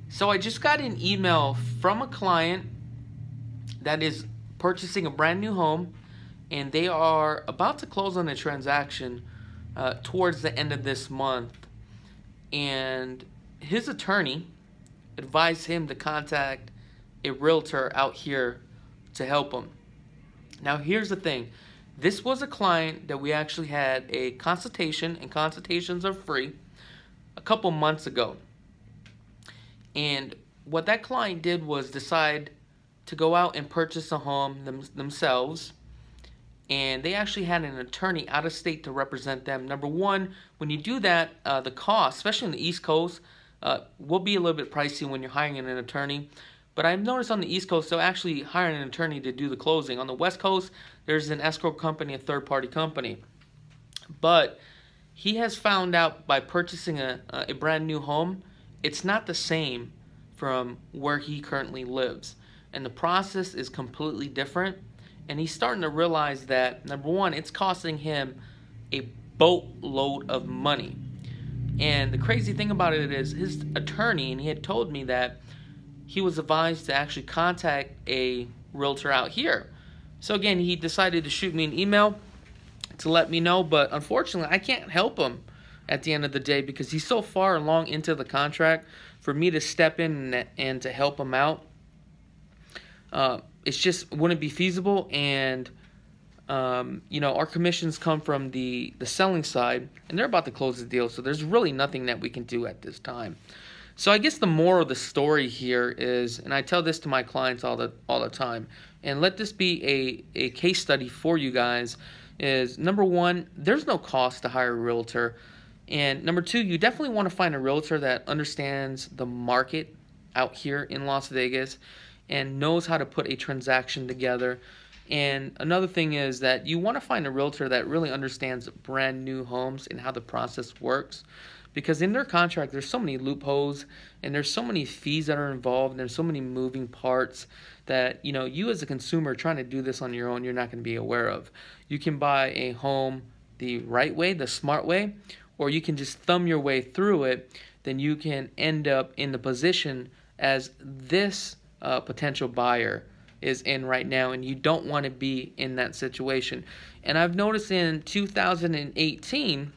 So I just got an email from a client that is purchasing a brand new home, and they are about to close on a transaction towards the end of this month. And his attorney advised him to contact a realtor out here to help him. Now here's the thing. This was a client that we actually had a consultation, and consultations are free, a couple months ago. And what that client did was decide to go out and purchase a home themselves. And they actually had an attorney out of state to represent them. Number one, when you do that, the cost, especially in the East Coast, will be a little bit pricey when you're hiring an attorney. But I've noticed on the East Coast, they'll actually hire an attorney to do the closing. On the West Coast, there's an escrow company, a third-party company. But he has found out by purchasing a brand new home, it's not the same from where he currently lives. And the process is completely different. And he's starting to realize that, number one, it's costing him a boatload of money. And the crazy thing about it is his attorney, and he had told me that he was advised to actually contact a realtor out here. So again, he decided to shoot me an email to let me know, but unfortunately, I can't help him at the end of the day because he's so far along into the contract for me to step in and to help him out. It's just wouldn't be feasible, and you know, our commissions come from the selling side, and they're about to close the deal, so there's really nothing that we can do at this time. So I guess the moral of the story here is, and I tell this to my clients all the time, and let this be a case study for you guys, is number one, there's no cost to hire a realtor, and number two, you definitely want to find a realtor that understands the market out here in Las Vegas and knows how to put a transaction together. And another thing is that you want to find a realtor that really understands brand new homes and how the process works. Because in their contract, there's so many loopholes, and there's so many fees that are involved, and there's so many moving parts that, you know, you as a consumer trying to do this on your own, you're not going to be aware of. You can buy a home the right way, the smart way, or you can just thumb your way through it. Then you can end up in the position as this potential buyer is in right now, and you don't want to be in that situation. And I've noticed in 2018,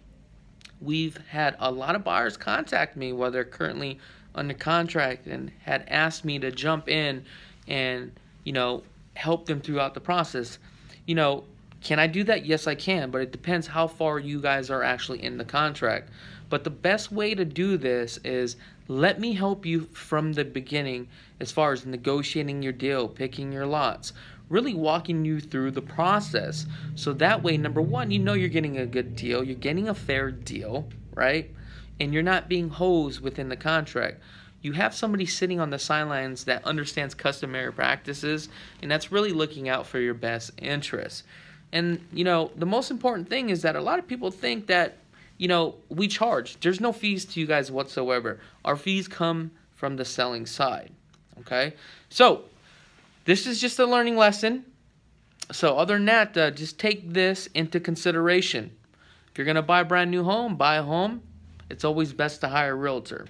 we've had a lot of buyers contact me while they're currently under contract and had asked me to jump in and, you know, help them throughout the process. You know, can I do that? Yes, I can, but it depends how far you guys are actually in the contract. But the best way to do this is let me help you from the beginning as far as negotiating your deal, picking your lots, really walking you through the process. So that way, number one, you know you're getting a good deal, you're getting a fair deal, right? And you're not being hosed within the contract. You have somebody sitting on the sidelines that understands customary practices, and that's really looking out for your best interests. And, you know, the most important thing is that a lot of people think that, you know, we charge. There's no fees to you guys whatsoever. Our fees come from the selling side, okay? So this is just a learning lesson. So other than that, just take this into consideration. If you're going to buy a brand new home, buy a home. It's always best to hire a realtor.